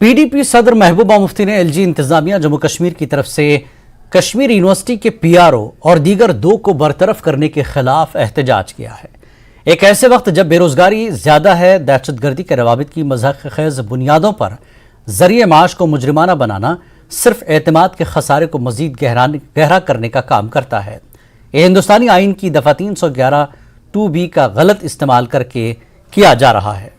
PDP सदर महबूबा मुफ्ती ने LG इंतजामिया जम्मू कश्मीर की तरफ से कश्मीर यूनिवर्सिटी के पीआरओ और दीगर 2 को बरतरफ करने के खिलाफ एहतजाज किया है। एक ऐसे वक्त जब बेरोजगारी ज्यादा है, दहशतगर्दी के रवाबित की मज़ाक खेज बुनियादों पर जरिए माश को मुजरिमाना बनाना सिर्फ एतमाद के खसारे को मजीद गहरा करने का काम करता है। यह हिंदुस्तानी आइन की दफा 311 2B का गलत इस्तेमाल करके किया जा रहा है।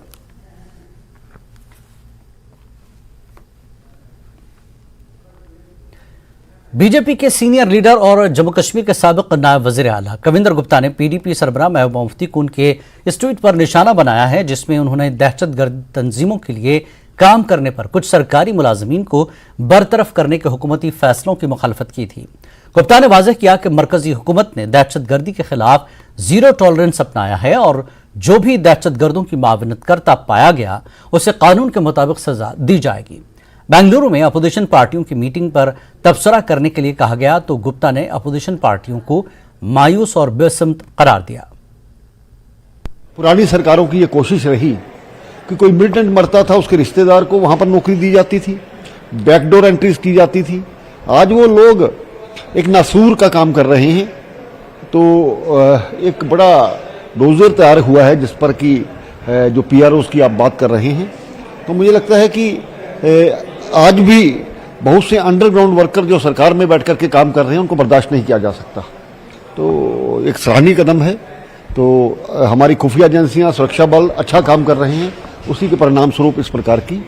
बीजेपी के सीनियर लीडर और जम्मू कश्मीर के साबिक नायब वज़ीर आला कविंदर गुप्ता ने पीडीपी सरबराह महबूबा मुफ्ती को उनके इस ट्वीट पर निशाना बनाया है, जिसमें उन्होंने दहशतगर्द तंजीमों के लिए काम करने पर कुछ सरकारी मुलाजमीन को बरतरफ करने के हुकूमती फैसलों की मुखालफत की थी। गुप्ता ने वाज़ेह किया कि मरकजी हुकूमत ने दहशतगर्दी के खिलाफ जीरो टॉलरेंस अपनाया है और जो भी दहशतगर्दों की मावनत करता पाया गया उसे कानून के मुताबिक सजा दी जाएगी। बेंगलुरु में अपोजिशन पार्टियों की मीटिंग पर तबसरा करने के लिए कहा गया तो गुप्ता ने अपोजिशन पार्टियों को मायूस और बेसमत करार दिया। पुरानी सरकारों की यह कोशिश रही कि कोई मिलिटेंट मरता था, उसके रिश्तेदार को वहां पर नौकरी दी जाती थी, बैकडोर एंट्रीज की जाती थी। आज वो लोग एक नासूर का काम कर रहे हैं। तो एक बड़ा डोजर तैयार हुआ है जिस पर कि जो पीआरओस की आप बात कर रहे हैं। तो मुझे लगता है कि आज भी बहुत से अंडरग्राउंड वर्कर जो सरकार में बैठ करके काम कर रहे हैं उनको बर्दाश्त नहीं किया जा सकता। तो एक सराहनीय कदम है। तो हमारी खुफिया एजेंसियां, सुरक्षा बल अच्छा काम कर रहे हैं, उसी के परिणाम स्वरूप इस प्रकार की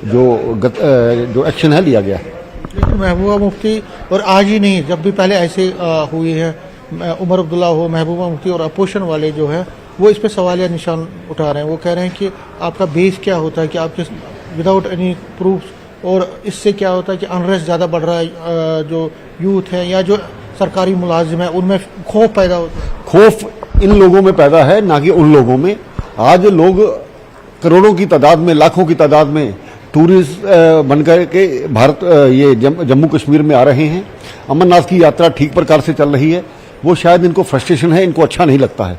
जो एक्शन है लिया गया है। लेकिन महबूबा मुफ्ती और आज ही नहीं, जब भी पहले ऐसे हुई है, उमर अब्दुल्ला हो, महबूबा मुफ्ती और अपोजिशन वाले जो है वो इस पर सवालिया निशान उठा रहे हैं। वो कह रहे हैं कि आपका बेस क्या होता है कि आपके विदाउट एनी प्रूफ, और इससे क्या होता है कि अनरेस्ट ज़्यादा बढ़ रहा है, जो यूथ है या जो सरकारी मुलाजिम है उनमें खौफ पैदा होता है। खौफ इन लोगों में पैदा है, ना कि उन लोगों में। आज लोग करोड़ों की तादाद में, लाखों की तादाद में टूरिस्ट बनकर के भारत ये जम्मू कश्मीर में आ रहे हैं। अमरनाथ की यात्रा ठीक प्रकार से चल रही है। वो शायद इनको फ्रस्ट्रेशन है, इनको अच्छा नहीं लगता है।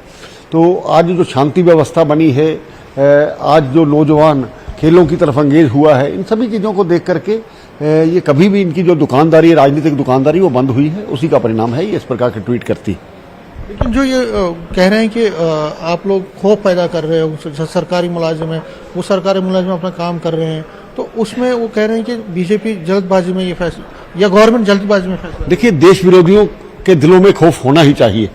तो आज जो शांति व्यवस्था बनी है, आज जो नौजवान खेलों की तरफ अंगेज हुआ है, इन सभी चीज़ों को देख करके ये कभी भी इनकी जो दुकानदारी है, राजनीतिक दुकानदारी, वो बंद हुई है। उसी का परिणाम है ये इस प्रकार के ट्वीट करती। लेकिन जो ये कह रहे हैं कि आप लोग खौफ पैदा कर रहे हो, सरकारी मुलाजिम है, वो सरकारी मुलाजिम अपना काम कर रहे हैं, तो उसमें वो कह रहे हैं कि बीजेपी जल्दबाजी में ये फैसला या गवर्नमेंट जल्दबाजी में फैसला। देखिए, देश विरोधियों के दिलों में खौफ होना ही चाहिए।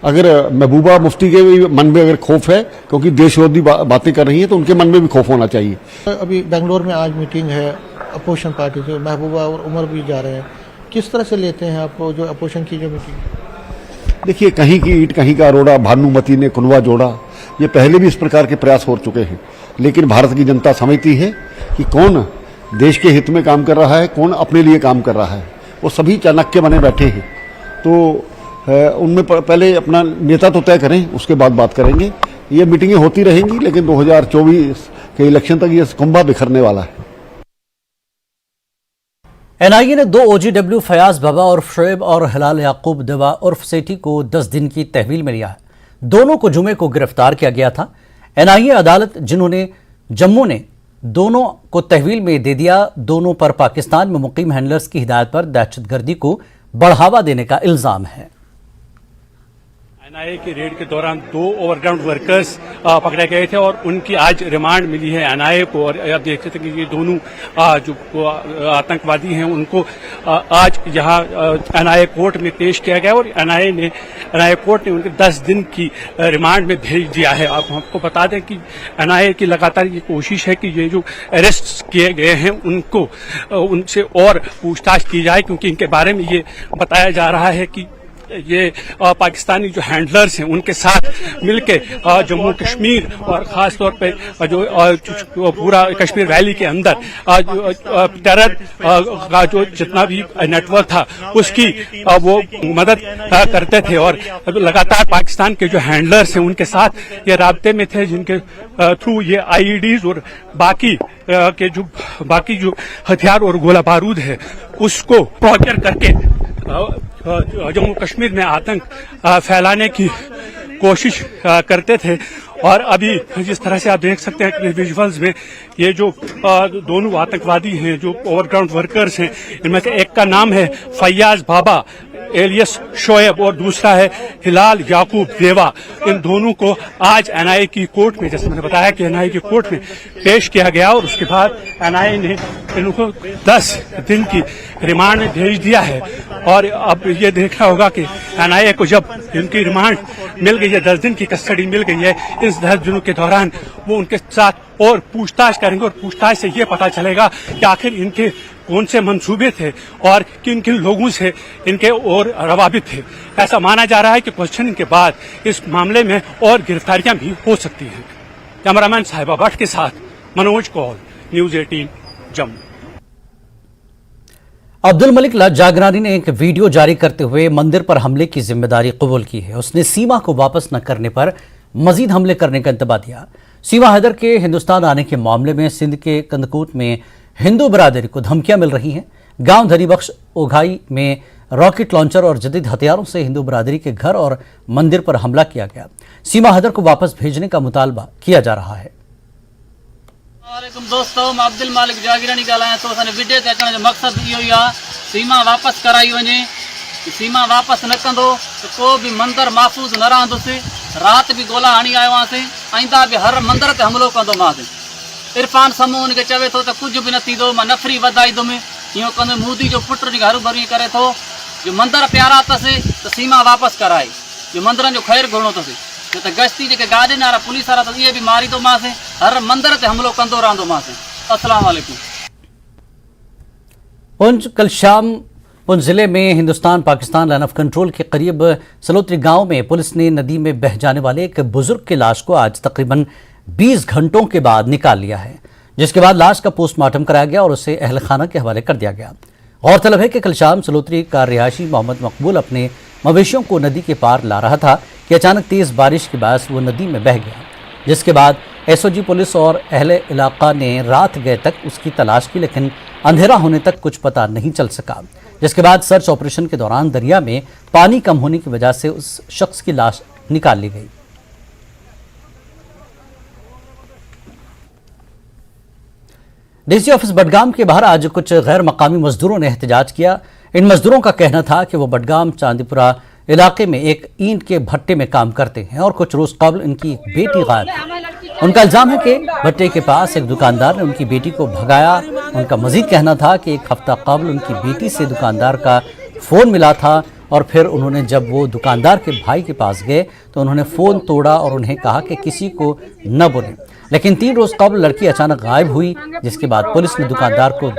अगर महबूबा मुफ्ती के मन में अगर खौफ है क्योंकि देश विरोधी बातें कर रही हैं, तो उनके मन में भी खौफ होना चाहिए। अभी बेंगलोर में आज मीटिंग है अपोजिशन पार्टी से, महबूबा और उमर भी जा रहे हैं। किस तरह से लेते हैं आप जो अपोजिशन की जो मीटिंग? देखिए, कहीं की ईंट कहीं का रोड़ा, भानुमती ने कुनवा जोड़ा, ये पहले भी इस प्रकार के प्रयास हो चुके हैं। लेकिन भारत की जनता समझती है कि कौन देश के हित में काम कर रहा है, कौन अपने लिए काम कर रहा है। वो सभी चाणक्य बने बैठे हैं। तो उनमें पहले अपना नेता तो तय करें, उसके बाद बात करेंगे। ये मीटिंगें होती रहेंगी, लेकिन 2024 के इलेक्शन तक ये कुंभा बिखरने वाला है। एनआईए ने 2 OGW फयाज बाबा उर्फ शोएब और हिलाल याकूब देवा उर्फ सेठी को 10 दिन की तहवील में लिया है। दोनों को जुमे को गिरफ्तार किया गया था। एनआईए अदालत जिन्होंने जम्मू ने दोनों को तहवील में दे दिया, दोनों पर पाकिस्तान में मुकीम हैंडलर्स की हिदायत पर दहशतगर्दी को बढ़ावा देने का इल्जाम है। एनआईए की रेड के दौरान 2 ओवरग्राउंड वर्कर्स पकड़े गए थे और उनकी आज रिमांड मिली है एनआईए को। और आप देख सकते हैं कि ये दोनों जो आतंकवादी हैं उनको आज यहाँ एनआईए कोर्ट में पेश किया गया और एनआईए कोर्ट ने उनके 10 दिन की रिमांड में भेज दिया है। आप हमको बता दें कि एनआईए की लगातार ये कोशिश है कि ये जो अरेस्ट किए गए हैं उनको उनसे और पूछताछ की जाए, क्योंकि इनके बारे में ये बताया जा रहा है कि ये पाकिस्तानी जो हैंडलर्स हैं उनके साथ मिलके जम्मू कश्मीर और ख़ास तौर पे जो पूरा कश्मीर वैली के अंदर टेरर का जो जितना भी नेटवर्क था उसकी वो मदद करते थे। और लगातार पाकिस्तान के जो हैंडलर्स हैं उनके साथ ये राब्ते में थे, जिनके थ्रू ये IEDs और बाकी जो हथियार और गोला बारूद है उसको प्रोक्योर करके जम्मू कश्मीर में आतंक फैलाने की कोशिश करते थे। और अभी जिस तरह से आप देख सकते हैं कि विजुअल्स में ये जो दोनों आतंकवादी हैं जो ओवरग्राउंड वर्कर्स हैं, इनमें से एक का नाम है फैयाज बाबा एलियस शोएब और दूसरा है हिलाल याकूब देवा। इन दोनों को आज एनआईए की कोर्ट में, जैसे मैंने बताया कि एनआईए की कोर्ट में पेश किया गया और उसके बाद एनआईए ने इनको 10 दिन की रिमांड में भेज दिया है। और अब ये देखना होगा कि एनआईए को जब इनकी रिमांड मिल गई है, 10 दिन की कस्टडी मिल गई है, इस 10 दिनों के दौरान वो उनके साथ और पूछताछ करेंगे और पूछताछ से ये पता चलेगा कि आखिर इनके कौन से मंसूबे थे और किन किन लोगों से इनके और रवाबित थे। ऐसा माना जा रहा है कि क्वेश्चनिंग के बाद इस मामले में और गिरफ्तारियां भी हो सकती हैं। कैमरामैन साहिबा भट्ट के साथ मनोज कौल, न्यूज 18 जम्मू। अब्दुल मलिक जागरानी ने एक वीडियो जारी करते हुए मंदिर पर हमले की जिम्मेदारी कबूल की है। उसने सीमा को वापस न करने पर मजीद हमले करने का इंतबा दिया। सीमा हैदर के हिंदुस्तान आने के मामले में सिंध के कंदकूट में हिंदू बरादरी को धमकियां मिल रही हैं। गांव धनीबख्श ओघाई में रॉकेट लॉन्चर और जदीद हथियारों से हिंदू बरादरी के घर और मंदिर पर हमला किया गया। सीमा हैदर को वापस भेजने का मुतालबा किया जा रहा है। वालेकुम दोस्तों, मां अब्दुल मलिक जागरानी ॻाल्हायां थो। असांजे वीडियो ते अचण जो मक़सदु इहो ई आहे, सीमा वापसि कराई वञे। सीमा वापसि न कंदो त को बि मंदरु महफ़ूज़ न रहंदुसि। राति बि गोला हणी आयो हुआसीं, आईंदा बि हर मंदर ते हमिलो कंदोमांसि। इरफान समूह हुनखे चवे थो त कुझु बि न थींदो, मां नफ़री वधाईंदुमि, इहो कंदो। मोदी जो पुट हुनखे हरू भरू करे थो। जो मंदर प्यारा अथसि त सीमा वापसि कराए, जो मंदरनि जो ख़ैरु घुरणो अथसि। न त गश्ती जेके गार्डन वारा पुलिस वारा अथसि इहे बि मारींदोमांसि, हर मंदर ते हमिलो कंदो रहंदोमांसि। अस्सलाम वालेकुम। कल शाम पुंछ जिले में Hindustan Pakistan line of control के करीब सलोत्री गांव में पुलिस ने नदी में बह जाने वाले एक बुजुर्ग की लाश को आज तकरीबन 20 घंटों के बाद निकाल लिया है, जिसके बाद लाश का पोस्टमार्टम कराया गया और उसे अहल खाना के हवाले कर दिया गया। गौरतलब है कि कल शाम सलोत्री का रिहायशी मोहम्मद मकबूल अपने मवेशियों को नदी के पार ला रहा था कि अचानक तेज बारिश के बाद वो नदी में बह गया, जिसके बाद एसओजी पुलिस और अहले इलाका ने रात गए तक उसकी तलाश की, लेकिन अंधेरा होने तक कुछ पता नहीं चल सका। जिसके बाद सर्च ऑपरेशन के दौरान दरिया में पानी कम होने की वजह से उस शख्स की लाश निकाल ली गई। डीसी ऑफिस बडगाम के बाहर आज कुछ गैर मकामी मजदूरों ने एहतजाज किया। इन मजदूरों का कहना था कि वो बडगाम चांदीपुरा इलाके में एक ईंट के भट्टे में काम करते हैं और कुछ रोज कबल उनकी एक बेटी गायब है। उनका इल्जाम है कि भट्टे के पास एक दुकानदार ने उनकी बेटी को भगाया। उनका मजीद कहना था कि एक हफ्ता कबल उनकी बेटी से दुकानदार का फ़ोन मिला था और फिर उन्होंने जब वो दुकानदार के भाई के पास गए तो उन्होंने फ़ोन तोड़ा और उन्हें कहा कि किसी को न बोलें। लेकिन 3 रोज़ कबल लड़की अचानक गायब हुई, जिसके बाद पुलिस ने दुकानदार को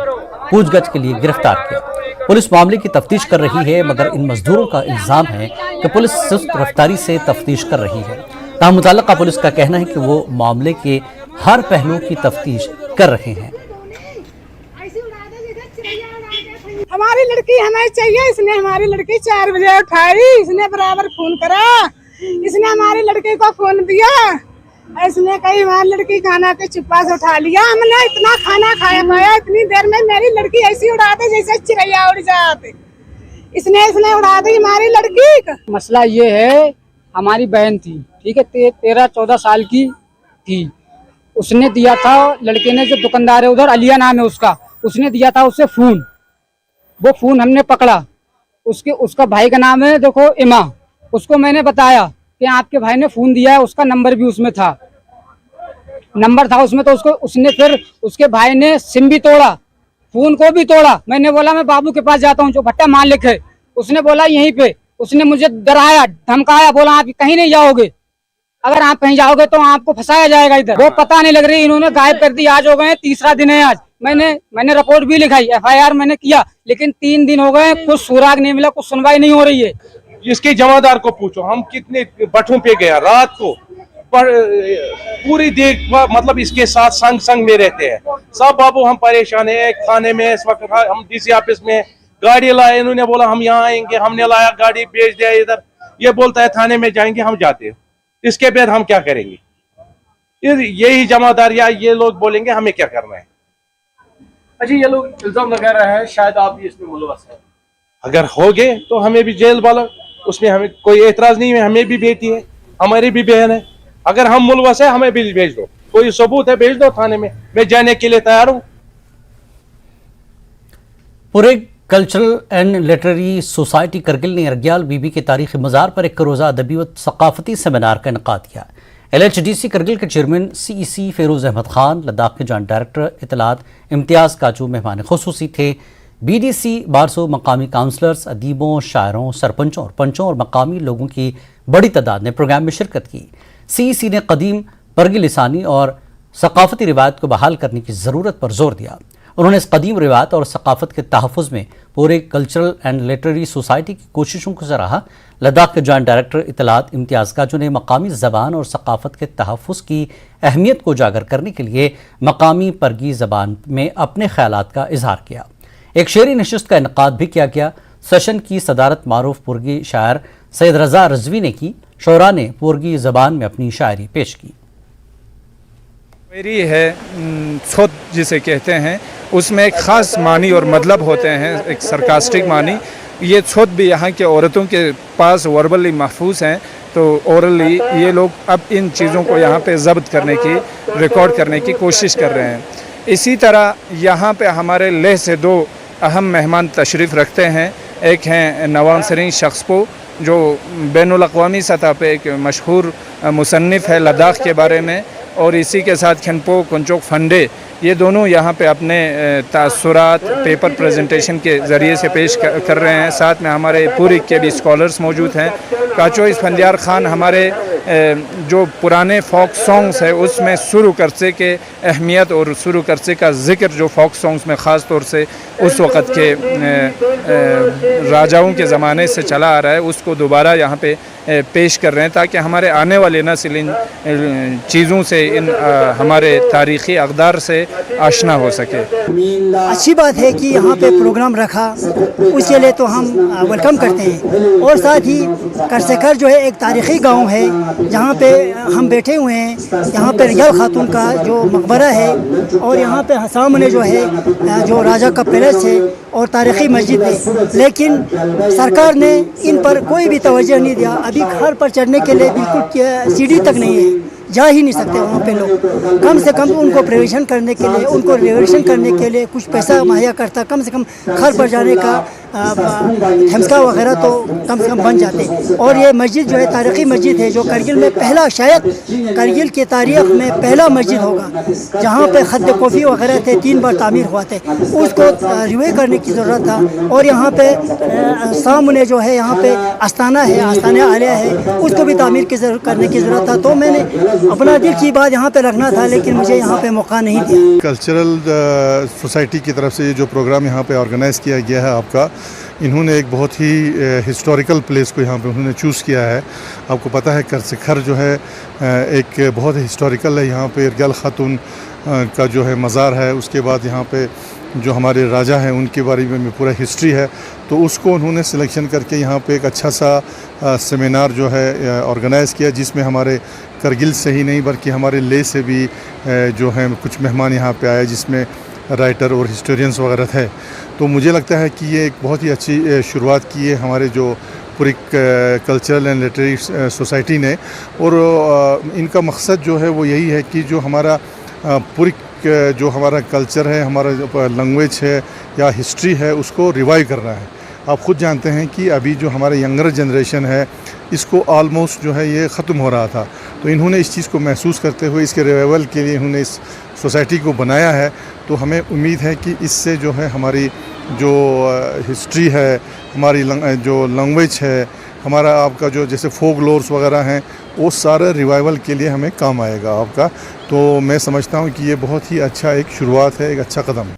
पूछगछ के लिए गिरफ्तार किया। पुलिस मामले की तफ्तीश कर रही है, मगर इन मजदूरों का इल्ज़ाम है कि पुलिस सुस्त रफ्तारी से तफ्तीश कर रही है। ताहम मुतल्लिका पुलिस का कहना है कि वो मामले के हर पहलू की तफ्तीश कर रहे हैं। हमारी लड़की हमें चाहिए। इसने हमारी लड़की 4 बजे उठाई, इसने बराबर फोन करा, इसने हमारी लड़की को फोन दिया, इसने कई बार लड़की खाना के चुप्पा से उठा लिया। हमने इतना खाना खाया पाया, इतनी देर में मेरी लड़की ऐसी उड़ा दी जैसे चिड़ैया उड़ जाते। इसने उड़ा दी हमारी लड़की। मसला ये है, हमारी बहन थी, ठीक है, 13-14 साल की थी। उसने दिया था, लड़के ने, जो दुकानदार है उधर, अलिया नाम है उसका, उसने दिया था उसे फोन। वो फोन हमने पकड़ा, उसका भाई का नाम है, देखो, इमा। उसको मैंने बताया कि आपके भाई ने फोन दिया है, उसका नंबर भी उसमें था, नंबर था उसमें। तो उसने फिर उसके भाई ने सिम भी तोड़ा, फोन को भी तोड़ा। मैंने बोला मैं बाबू के पास जाता हूँ, जो भट्टा मालिक है। उसने बोला यहीं पे। उसने मुझे डराया, धमकाया, बोला आप कहीं नहीं जाओगे, अगर आप कहीं जाओगे तो आपको फंसाया जाएगा इधर। वो पता नहीं लग रही, इन्होंने गायब कर दी। आज हो गए 3रा दिन है आज। मैंने रिपोर्ट भी लिखाई, FIR मैंने किया, लेकिन 3 दिन हो गए, कुछ सुराग नहीं मिला, कुछ सुनवाई नहीं हो रही है। इसके जमादार को पूछो, हम कितने भट्टों पे गया रात को, पूरी देर मतलब इसके साथ संग में रहते हैं सब। बाबू हम परेशान है। थाने में इस वक्त हम DC ऑफिस में गाड़ी लाए, इन्होंने बोला हम यहाँ आएंगे, हमने लाया गाड़ी, भेज दिया इधर। ये बोलता है थाने में जाएंगे, हम जाते हैं। इसके बाद हम क्या करेंगे? यही जमादार या ये लोग बोलेंगे हमें क्या करना है। अच्छा, ये लोग इल्जाम लगा रहे हैं शायद आप भी इसमें मुलव्वस हैं। अगर हो गए तो हमें भी जेल वाला, उसमें हमें कोई एतराज नहीं है। हमें भी बेटी है, हमारी भी बहन है, अगर हम मुलवस है हमें बिल भेज दो, कोई सबूत है भेज दो थाने में, मैं जाने के लिए तैयार हूं। पूरे cultural and literary society Kargil ने रग्याल बीबी के तारीखी मज़ार पर एक रोज़ा अदबी व सकाफती सेमिनार का इनेकाद किया। LHDC करगिल के चेयरमैन CEC फेरोज़ अहमद खान, लद्दाख के जॉइंट डायरेक्टर इतलात इम्तियाज़ काजू मेहमान खुसूसी थे। BDC बारसो मकामी काउंसलर्स, अदीबों, शायरों, सरपंचों और पंचों और मकामी लोगों की बड़ी तादाद ने प्रोग्राम में शिरकत की। CEC ने कदीम परगी लिसानी और सकाफती रिवायत को बहाल करने की ज़रूरत पर जोर दिया। उन्होंने इस कदीम रिवायत और सकाफत के तहफ़्फ़ुज़ में पूरे कल्चरल एंड लिटरेरी सोसाइटी की कोशिशों को सराहा। लद्दाख के जॉइंट डायरेक्टर इतलात इम्तियाज़ काजू ने मकामी ज़बान और सकाफत के तहफ़्फ़ुज़ की अहमियत को उजागर करने के लिए मकामी परगी ज़बान में अपने ख़यालात का इजहार किया। एक शेरी नशिस्त का इनेकाद भी किया गया। सेशन की सदारत मारूफ पुरगी शायर सैयद रज़ा रज़वी ने की। शोरा ने पुरगी ज़बान में अपनी शायरी पेश की। मेरी है छोट जिसे कहते हैं, उसमें एक ख़ास मानी और मतलब होते हैं, एक सरकास्टिक मानी। ये छोट भी यहाँ के औरतों के पास वर्बली महफूज हैं, तो ओरली ये लोग अब इन चीज़ों को यहाँ पे ज़ब्त करने की, रिकॉर्ड करने की कोशिश कर रहे हैं। इसी तरह यहाँ पे हमारे लेह से दो अहम मेहमान तशरीफ़ रखते हैं। एक हैं नवाब सरीन शख्सपो, जो बैनुल अक़वामी सतह पे एक मशहूर मुसन्निफ़ है लद्दाख के बारे में, और इसी के साथ खनपो कुंचोक फंडे, ये दोनों यहाँ पे अपने तासुरात पेपर प्रेजेंटेशन के ज़रिए से पेश कर रहे हैं। साथ में हमारे पूरी के भी स्कॉलर्स मौजूद हैं। काचो इस्फंदियार खान हमारे जो पुराने फ़ोक सॉन्ग्स है उसमें शुरू करसे के अहमियत और शुरू करसे का ज़िक्र जो फ़ोक सॉन्ग्स में ख़ास तौर से उस वक़्त के राजाओं के ज़माने से चला आ रहा है, उसको दोबारा यहाँ पे पेश कर रहे हैं, ताकि हमारे आने वाले नस्ल इन चीज़ों से, इन हमारे तारीख़ी अक़दार से आशना हो सके। अच्छी बात है कि यहाँ पे प्रोग्राम रखा, उसके लिए तो हम वेलकम करते हैं। और साथ ही करसेकर जो है एक तारीख़ी गांव है जहाँ पे हम बैठे हुए हैं। यहाँ पे रियाल खातून का जो मकबरा है, और यहाँ पे सामने जो है जो राजा का पैलेस है और तारीख़ी मस्जिद है, लेकिन सरकार ने इन पर कोई भी तवज्जो नहीं दिया। अभी घर पर चढ़ने के लिए बिल्कुल सीढ़ी तक नहीं है, जा ही नहीं सकते वहाँ पे लोग। कम से कम उनको प्रिवेशन करने के लिए, उनको रिजर्वेशन करने के लिए कुछ पैसा मुहैया करता, कम से कम घर पर जाने का ठमका वगैरह तो कम से कम बन जाते। और ये मस्जिद जो है तारीख़ी मस्जिद है, जो करगिल में पहला, शायद करगिल के तारीख़ में पहला मस्जिद होगा जहाँ पे खत कोफ़ी वगैरह थे, 3 बार तामीर हुआ थे, उसको रिवे करने की ज़रूरत था। और यहाँ पे सामने जो है यहाँ पे आस्थाना है, आस्थाना आलिया है, उसको भी तामीर करने की ज़रूरत था। तो मैंने अपना दिल की बात यहाँ पे रखना था, लेकिन मुझे यहाँ पे मौका नहीं दिया। कल्चरल सोसाइटी की तरफ से ये जो प्रोग्राम यहाँ पे ऑर्गेनाइज़ किया गया है आपका, इन्होंने एक बहुत ही हिस्टोरिकल प्लेस को यहाँ पे उन्होंने चूज़ किया है। आपको पता है करसेखर जो है एक बहुत हिस्टोरिकल है। यहाँ पे रियाल खातून का जो है मज़ार है, उसके बाद यहाँ पे जो हमारे राजा हैं उनके बारे में पूरा हिस्ट्री है, तो उसको उन्होंने सिलेक्शन करके यहाँ पे एक अच्छा सा सेमिनार जो है ऑर्गेनाइज़ किया, जिसमें हमारे करगिल से ही नहीं बल्कि हमारे ले से भी जो हैं कुछ मेहमान यहाँ पे आए, जिसमें राइटर और हिस्टोरियंस वगैरह थे। तो मुझे लगता है कि ये एक बहुत ही अच्छी शुरुआत की है हमारे जो पूरी कल्चरल एंड लिटरेरी सोसाइटी ने। और इनका मकसद जो है वो यही है कि जो हमारा पूरी जो हमारा कल्चर है, हमारा लैंग्वेज है या हिस्ट्री है, उसको रिवाइव करना है। आप ख़ुद जानते हैं कि अभी जो हमारा यंगर जनरेशन है, इसको ऑलमोस्ट जो है ये ख़त्म हो रहा था। तो इन्होंने इस चीज़ को महसूस करते हुए इसके रिवाइवल के लिए इन्होंने इस सोसाइटी को बनाया है। तो हमें उम्मीद है कि इससे जो है हमारी जो हिस्ट्री है, हमारी जो लैंग्वेज है, हमारा आपका जो जैसे फोक लोर्स वगैरह हैं, वो सारे रिवाइवल के लिए हमें काम आएगा आपका। तो मैं समझता हूँ कि ये बहुत ही अच्छा एक शुरुआत है, एक अच्छा कदम है।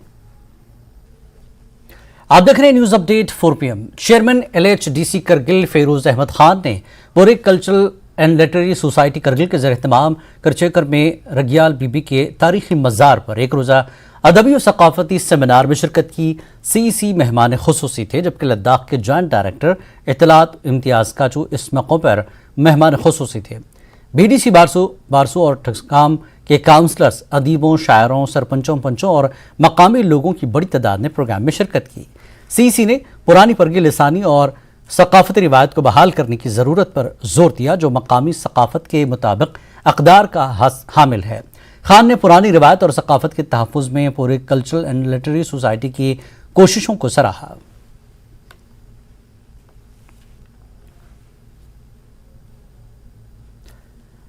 आप देख रहे हैं news update 4 PM। Chairman LHDC Kargil Feroz Ahmed Khan ने पूरे cultural and literary society Kargil के ज़रिए तमाम करचेकर में रग्याल बीबी के तारीखी मज़ार पर एक रोज़ा अदबी और सकाफती सेमिनार में शिरकत की। CEC मेहमान खुसूसी थे, जबकि लद्दाख के जॉइंट डायरेक्टर इतलात इम्तियाज़ काजू इस मौक़े पर मेहमान खुसूसी थे। BDC बारसो और ठगकाम के काउंसलर्स, अदीबों, शायरों, सरपंचों, पंचों और मकामी लोगों की बड़ी तादाद ने प्रोग्राम में शिरकत की। CEC ने पुरानी परगी लिसानी और सकाफती रिवायत को बहाल करने की ज़रूरत पर जोर दिया, जो मकामी सकाफत के मुताबिक अक़दार का हामिल है। खान ने पुरानी रिवायत और सकाफत के तहफ़्फ़ुज़ में पूरे कल्चरल एंड लिटरेरी सोसाइटी की कोशिशों को सराहा।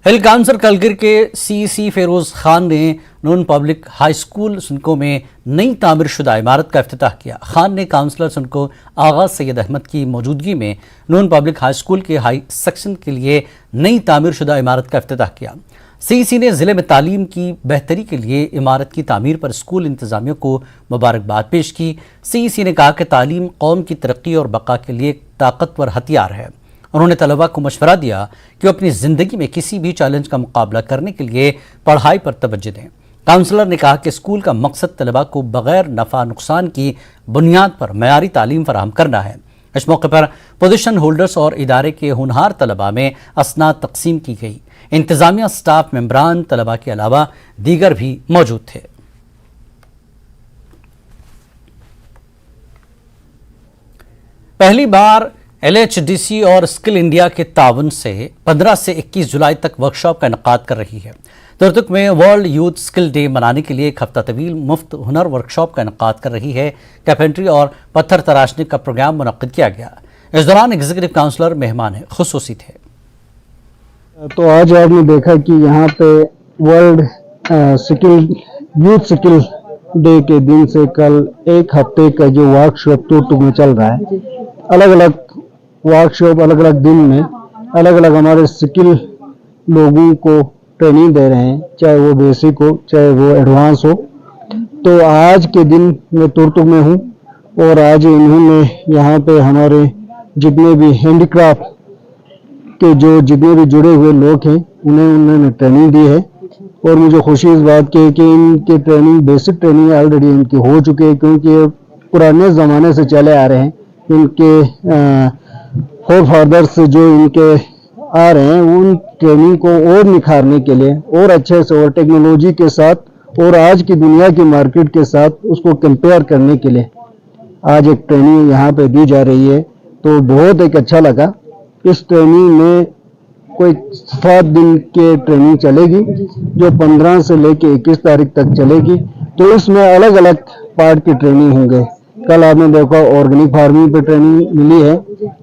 हिल काउंसिल कलगिर के सीसी फेरोज खान ने नून पब्लिक हाई स्कूल सुनको में नई तामीर शुदा इमारत का इफ्तिताह किया। खान ने काउंसलर सुनको आगा सैयद अहमद की मौजूदगी में नून पब्लिक हाई स्कूल के हाई सेक्शन के लिए नई तामीर शुदा इमारत का इफ्तिताह किया। सीसी ने ज़िले में तालीम की बेहतरी के लिए इमारत की तामीर पर स्कूल इंतजामिया को मुबारकबाद पेश की। सीसी ने कहा कि तालीम कौम की तरक्की और बका के लिए एक ताकतवर हथियार है। उन्होंने तलबा को मशवरा दिया कि वो अपनी ज़िंदगी में किसी भी चैलेंज का मुकाबला करने के लिए पढ़ाई पर तवज्जो दें। काउंसलर ने कहा कि स्कूल का मकसद तलबा को बगैर नफ़ा नुकसान की बुनियाद पर मयारी तालीम फराहम करना है। इस मौके पर पोजीशन होल्डर्स और इदारे के होनहार तलबा में असनाद तकसीम की गई। इंतजामिया स्टाफ मेंबरान तलबा के अलावा दीगर भी मौजूद थे। पहली बार LHDC और स्किल इंडिया के ताउन से 15 से 21 जुलाई तक वर्कशॉप का इनेकाद कर रही है। तुर्तुक में वर्ल्ड यूथ स्किल डे मनाने के लिए एक हफ्ता तवील मुफ्त हुनर वर्कशॉप का इनेकाद कर रही है। कैपेंट्री और पत्थर तराशने का प्रोग्राम मुनक्किद किया गया। इस दौरान एग्जीक्यूटिव काउंसलर मेहमान खुसूसी थे। तो आज आपने देखा कि यहाँ पे वर्ल्ड यूथ स्किल डे के दिन से कल एक हफ्ते का जो वर्कशॉप तुर्तुक में चल रहा है, अलग अलग वर्कशॉप अलग अलग दिन में अलग अलग हमारे स्किल लोगों को ट्रेनिंग दे रहे हैं, चाहे वो बेसिक हो चाहे वो एडवांस हो। तो आज के दिन मैं तुर्तुक में हूँ और आज इन्होंने यहाँ पे हमारे जितने भी हैंडीक्राफ्ट के जितने भी जुड़े हुए लोग हैं उन्होंने ट्रेनिंग दी है। और मुझे खुशी इस बात की है कि इनकी ट्रेनिंग बेसिक ट्रेनिंग ऑलरेडी इनकी हो चुकी है, क्योंकि ये पुराने ज़माने से चले आ रहे हैं। इनके फोर फादर्स जो इनके आ रहे हैं उन ट्रेनिंग को और निखारने के लिए और अच्छे से और टेक्नोलॉजी के साथ और आज की दुनिया की मार्केट के साथ उसको कंपेयर करने के लिए आज एक ट्रेनिंग यहाँ पे दी जा रही है। तो बहुत एक अच्छा लगा। इस ट्रेनिंग में कोई 7 दिन की ट्रेनिंग चलेगी जो 15 से लेके 21 तारीख तक चलेगी। तो इसमें अलग अलग पार्ट की ट्रेनिंग होंगे। कल आपने देखा ऑर्गेनिक फार्मिंग पे ट्रेनिंग मिली है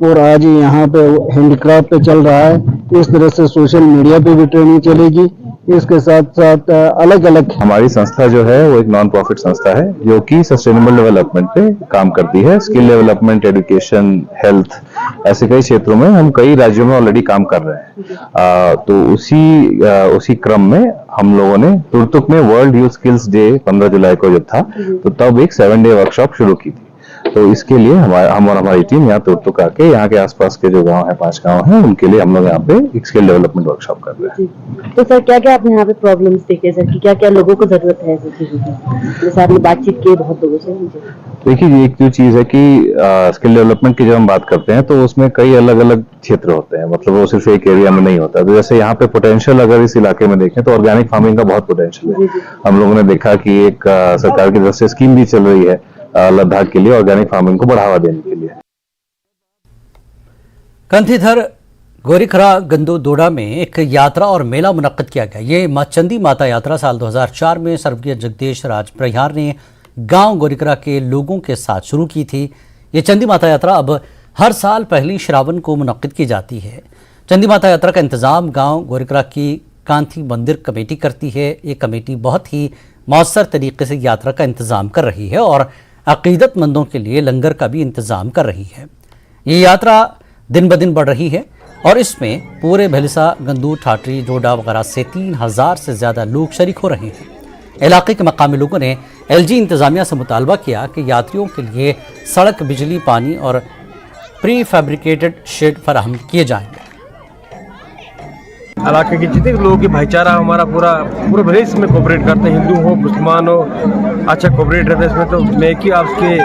और आज यहाँ पे हैंडीक्राफ्ट पे चल रहा है। इस तरह से सोशल मीडिया पे भी ट्रेनिंग चलेगी। इसके साथ साथ अलग अलग हमारी संस्था जो है वो एक नॉन प्रॉफिट संस्था है जो कि सस्टेनेबल डेवलपमेंट पे काम करती है। स्किल डेवलपमेंट, एजुकेशन, हेल्थ, ऐसे कई क्षेत्रों में हम कई राज्यों में ऑलरेडी काम कर रहे हैं। तो उसी क्रम में हम लोगों ने तुर्तुक में वर्ल्ड यूथ स्किल्स डे 15 जुलाई को जब था तो तब एक 7 डे वर्कशॉप शुरू की थी। तो इसके लिए हम और हमारी टीम यहाँ तुर्तुक आके यहाँ के आसपास के जो गांव है 5 गांव हैं उनके लिए हम लोग यहाँ पे एक स्किल डेवलपमेंट वर्कशॉप कर रहे हैं। तो सर क्या क्या आपने यहाँ पे प्रॉब्लम्स देखे सर कि क्या क्या लोगों को जरूरत है ऐसी चीजों की? जैसे आपने बातचीत की बहुत लोगों से। देखिए एक जो चीज है कि स्किल डेवलपमेंट की जब हम बात करते हैं तो उसमें कई अलग अलग क्षेत्र होते हैं, मतलब वो सिर्फ एक एरिया में नहीं होता। तो जैसे यहाँ पे पोटेंशियल अगर इस इलाके में देखें तो ऑर्गेनिक फार्मिंग का बहुत पोटेंशियल है। हम लोगों ने देखा कि एक सरकार की तरफ से स्कीम भी चल रही है लद्दाख के लिए ऑर्गेनिक फार्मिंग को बढ़ावा देने के लिए। कंथीधर गोरीखरा गंदो दोडा में एक यात्रा और मेला मुनक्किद किया गया। ये मां चंदी माता यात्रा साल 2004 में स्वर्गीय जगदीश राज प्रहार ने गांव गोरीखरा के लोगों के साथ शुरू की थी। ये चंदी माता यात्रा अब हर साल पहली श्रावण को मुनक्किद की जाती है। चंदी माता यात्रा का इंतजाम गांव गोरीखरा की कांथी मंदिर कमेटी करती है। ये कमेटी बहुत ही मौसर तरीके से यात्रा का इंतजाम कर रही है और अकीदतमंदों के लिए लंगर का भी इंतजाम कर रही है। ये यात्रा दिन ब दिन बढ़ रही है और इसमें पूरे भलिसा, गंदू, ठाटरी, डोडा वगैरह से 3000 से ज़्यादा लोग शरीक हो रहे हैं। इलाके के मकामी लोगों ने LG इंतज़ामिया से मुतालबा किया कि यात्रियों के लिए सड़क, बिजली, पानी और प्री फैब्रिकेटेड शेड फराहम किए जाएंगे। इलाके के जितने लोगों की भाईचारा हमारा पूरे भले इसमें कोऑपरेट करते हैं, हिंदू हो मुसलमान हो, अच्छा कोऑपरेट रहता है इसमें। तो मैं कि आपके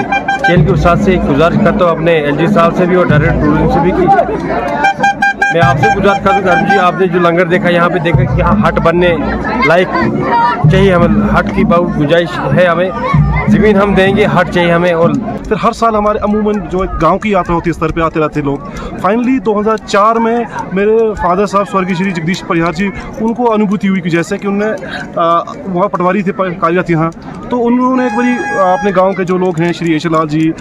खेल के साथ से गुजारिश करता हूँ अपने LG साहब से भी और डायरेक्ट टूरिज्म से भी कि मैं आपसे गुजारिश करता हूँ जी आपने जो लंगर देखा यहाँ पे देखा कि यहाँ हट बनने लायक चाहिए, हमें हट की बहुत गुंजाइश है हमें। ज़मीन हम देंगे, हट चाहिए हमें। और फिर हर साल हमारे अमूमन जो एक गांव की यात्रा होती है, स्तर पे आते रहते लोग। फाइनली 2004 में मेरे फादर साहब स्वर्गीय श्री जगदीश परिहार जी, उनको अनुभूति हुई कि जैसे कि उनने वहाँ पटवारी थे कार्यरत यहाँ, तो उन्होंने एक बारी अपने गांव के जो लोग हैं, श्री यशलाल जी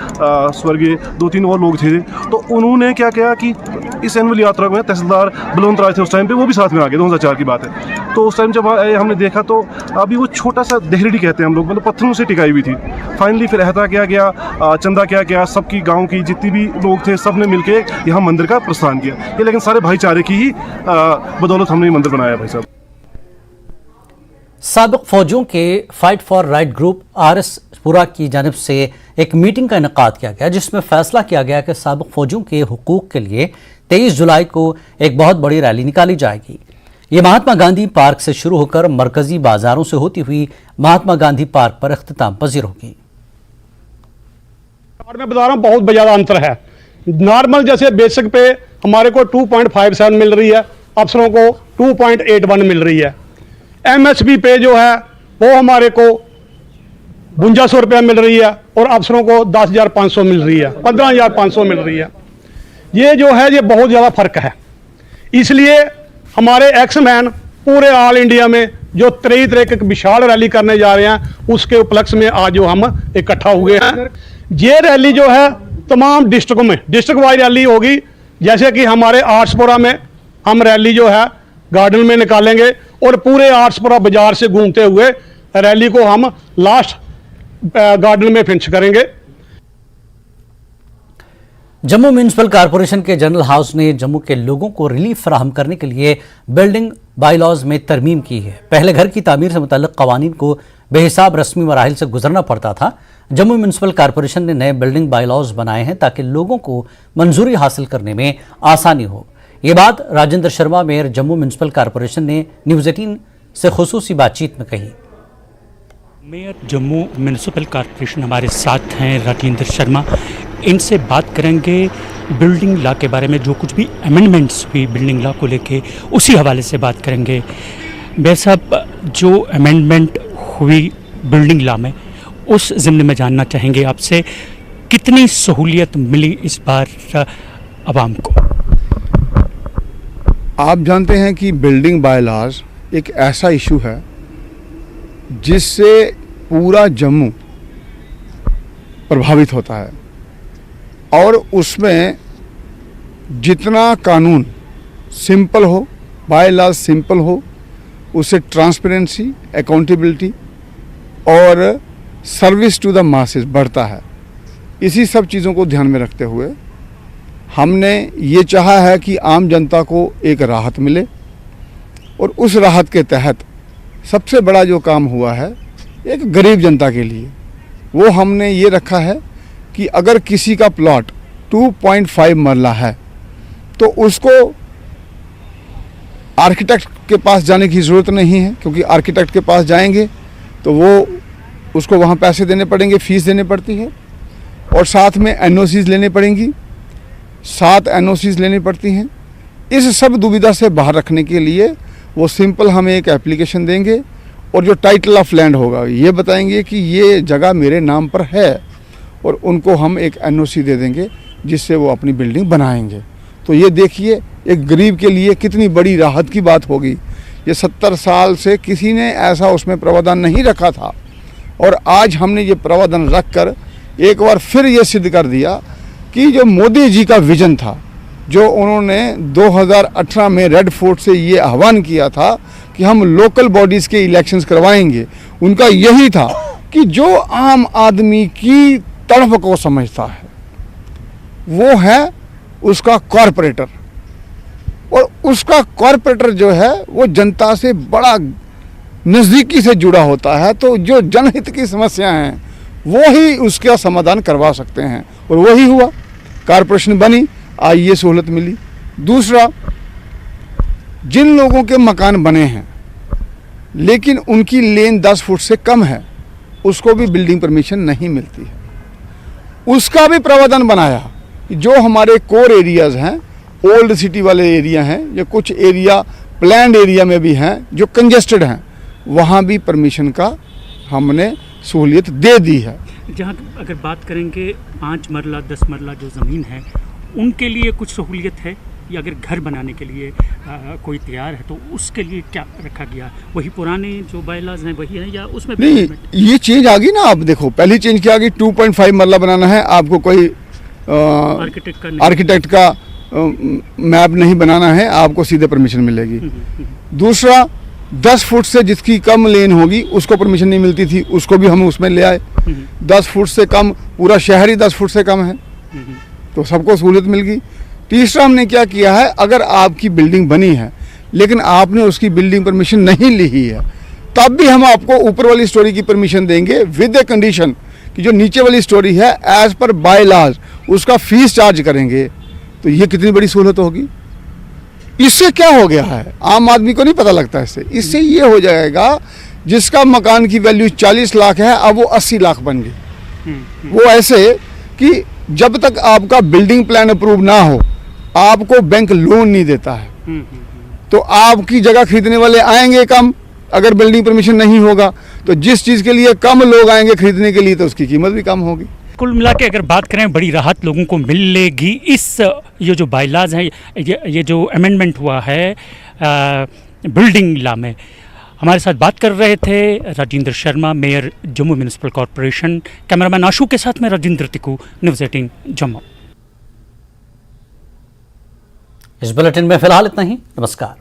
स्वर्गीय, 2-3 और लोग थे, तो उन्होंने क्या किया कि इस एनुअल यात्रा में तहसीलदार बलवंत राय थे उस टाइम पे, वो भी साथ में आ गए। 2004 की बात है। तो उस टाइम जब हमने देखा तो अभी वो छोटा सा देहरीडी कहते हैं हम लोग, मतलब पत्थरों से टिकाई हुई थी। फाइनली फिर अहता किया गया, चंदा किया गया, सबकी गांव की जितनी भी लोग थे सब ने मिलके यहाँ मंदिर का प्रस्थान किया। ये लेकिन सारे भाईचारे की ही बदौलत हमने ये मंदिर बनाया भाई साहब। साबिक फौजियों के fight for right group RS पुरा की जानिब से एक मीटिंग का इनेकाद किया गया, जिसमें फैसला किया गया कि साबिक फौजियों के हुकूक के लिए 23 जुलाई को एक बहुत बड़ी रैली निकाली जाएगी। ये महात्मा गांधी पार्क से शुरू होकर मरकजी बाजारों से होती हुई महात्मा गांधी पार्क पर इख्तिताम पजीर होगी। मैं बता रहा हूँ बहुत ज़्यादा अंतर है। नॉर्मल जैसे बेसिक पे हमारे को 2.57 मिल रही है, अफसरों को 2.81 मिल रही है। MSP पे जो है वो हमारे को 5200 रुपया मिल रही है और अफसरों को 10,500 मिल रही है, 15,500 मिल रही है। ये जो है ये बहुत ज़्यादा फ़र्क है। इसलिए हमारे एक्समैन पूरे ऑल इंडिया में जो 23 तरह की विशाल रैली करने जा रहे हैं, उसके उपलक्ष्य में आज जो हम इकट्ठा हुए हैं। ये रैली जो है तमाम डिस्ट्रिक्टों में डिस्ट्रिक्ट वाइज रैली होगी। जैसे कि हमारे आर्ट्सपुरा में हम रैली जो है गार्डन में निकालेंगे और पूरे आर्ट्सपुरा बाजार से घूमते हुए रैली को हम लास्ट गार्डन में फिनिश करेंगे। जम्मू म्यूनिसिपल कॉरपोरेशन के जनरल हाउस ने जम्मू के लोगों को रिलीफ फराहम करने के लिए बिल्डिंग बाईलॉज में तरमीम की है। पहले घर की तामीर से मुतल्लिक कवानीन को बेहिसाब रस्मी मराहिल से गुजरना पड़ता था। जम्मू म्यूनिसिपल कॉरपोरेशन ने नए बिल्डिंग बाईलॉज बनाए हैं ताकि लोगों को मंजूरी हासिल करने में आसानी हो। ये बात Rajendra Sharma mayor Jammu municipal corporation ने न्यूज़ 18 से खुसूसी बातचीत में कही। मेयर जम्मू म्यूनिसिपल कॉरपोरेशन हमारे साथ हैं राजेंद्र शर्मा। इनसे बात करेंगे बिल्डिंग लॉ के बारे में, जो कुछ भी अमेंडमेंट्स हुई बिल्डिंग लॉ को लेके, उसी हवाले से बात करेंगे। मेयर साहब, जो अमेंडमेंट हुई बिल्डिंग लॉ में, उस ज़िम्मे में जानना चाहेंगे आपसे कितनी सहूलियत मिली इस बार आवाम को। आप जानते हैं कि बिल्डिंग बायलॉज एक ऐसा इशू है जिससे पूरा जम्मू प्रभावित होता है और उसमें जितना कानून सिंपल हो, बायलॉज सिंपल हो, उससे ट्रांसपेरेंसी, अकाउंटेबिलिटी और सर्विस टू द मासेस बढ़ता है। इसी सब चीज़ों को ध्यान में रखते हुए हमने ये चाहा है कि आम जनता को एक राहत मिले और उस राहत के तहत सबसे बड़ा जो काम हुआ है एक गरीब जनता के लिए, वो हमने ये रखा है कि अगर किसी का प्लॉट 2.5 मरला है तो उसको आर्किटेक्ट के पास जाने की ज़रूरत नहीं है, क्योंकि आर्किटेक्ट के पास जाएंगे तो वो उसको वहाँ पैसे देने पड़ेंगे, फीस देनी पड़ती है और साथ में NOCs लेनी पड़ेंगी, 7 NOCs लेनी पड़ती हैं। इस सब दुविधा से बाहर रखने के लिए वो सिंपल हमें एक एप्लीकेशन देंगे और जो टाइटल ऑफ लैंड होगा ये बताएंगे कि ये जगह मेरे नाम पर है और उनको हम एक NOC दे देंगे जिससे वो अपनी बिल्डिंग बनाएंगे। तो ये देखिए एक गरीब के लिए कितनी बड़ी राहत की बात होगी। ये 70 साल से किसी ने ऐसा उसमें प्रावधान नहीं रखा था और आज हमने ये प्रावधान रख कर एक बार फिर ये सिद्ध कर दिया कि जो मोदी जी का विजन था, जो उन्होंने 2018 में रेड फोर्ट से ये आह्वान किया था कि हम लोकल बॉडीज़ के इलेक्शंस करवाएंगे, उनका यही था कि जो आम आदमी की तड़प को समझता है वो है उसका कॉरपोरेटर, और उसका कॉरपोरेटर जो है वो जनता से बड़ा नज़दीकी से जुड़ा होता है। तो जो जनहित की समस्याएं हैं वो ही उसका समाधान करवा सकते हैं और वही हुआ। कॉरपोरेशन बनी, आज ये सहूलत मिली। दूसरा, जिन लोगों के मकान बने हैं लेकिन उनकी लेन 10 फुट से कम है, उसको भी बिल्डिंग परमिशन नहीं मिलती है, उसका भी प्रावधान बनाया। जो हमारे कोर एरियाज़ हैं, ओल्ड सिटी वाले एरिया हैं, या कुछ एरिया प्लैंड एरिया में भी हैं जो कंजेस्टेड हैं, वहाँ भी परमिशन का हमने सहूलियत दे दी है। जहाँ अगर बात करेंगे 5 मरला 10 मरला जो ज़मीन है उनके लिए कुछ सहूलियत है, या अगर घर बनाने के लिए कोई तैयार है तो उसके लिए क्या रखा गया? वही पुराने जो बायलाज हैं वही है, या उसमें नहीं ये चेंज आ गई ना। आप देखो पहली चेंज क्या आ गई, 2.5 मरला बनाना है आपको, कोई आर्किटेक्ट का मैप नहीं बनाना है, आपको सीधे परमिशन मिलेगी। दूसरा 10 फुट से जिसकी कम लेन होगी उसको परमिशन नहीं मिलती थी, उसको भी हम उसमें ले आए। 10 फुट से कम, पूरा शहर ही 10 फुट से कम है, तो सबको सहूलियत मिल गई। तीसरा हमने क्या किया है, अगर आपकी बिल्डिंग बनी है लेकिन आपने उसकी बिल्डिंग परमिशन नहीं ली है, तब भी हम आपको ऊपर वाली स्टोरी की परमिशन देंगे विद ए कंडीशन कि जो नीचे वाली स्टोरी है एज पर बाय लॉज उसका फीस चार्ज करेंगे। तो ये कितनी बड़ी सहूलत होगी। इससे क्या हो गया है, आम आदमी को नहीं पता लगता। इससे ये हो जाएगा जिसका मकान की वैल्यू 40 लाख है अब वो 80 लाख बन गई। वो ऐसे कि जब तक आपका बिल्डिंग प्लान अप्रूव ना हो आपको बैंक लोन नहीं देता है। तो आपकी जगह खरीदने वाले आएंगे कम, अगर बिल्डिंग परमिशन नहीं होगा तो जिस चीज़ के लिए कम लोग आएंगे खरीदने के लिए तो उसकी कीमत भी कम होगी। कुल मिला के अगर बात करें बड़ी राहत लोगों को मिलेगी। इस ये जो बायलाज है, ये जो अमेंडमेंट हुआ है बिल्डिंग लॉ में। हमारे साथ बात कर रहे थे Rajendra Sharma, mayor Jammu municipal corporation. Cameraman Ashu के साथ में राजेंद्र तिकू, न्यूज़ 18 जम्मू। इस बुलेटिन में फिलहाल इतना ही। नमस्कार।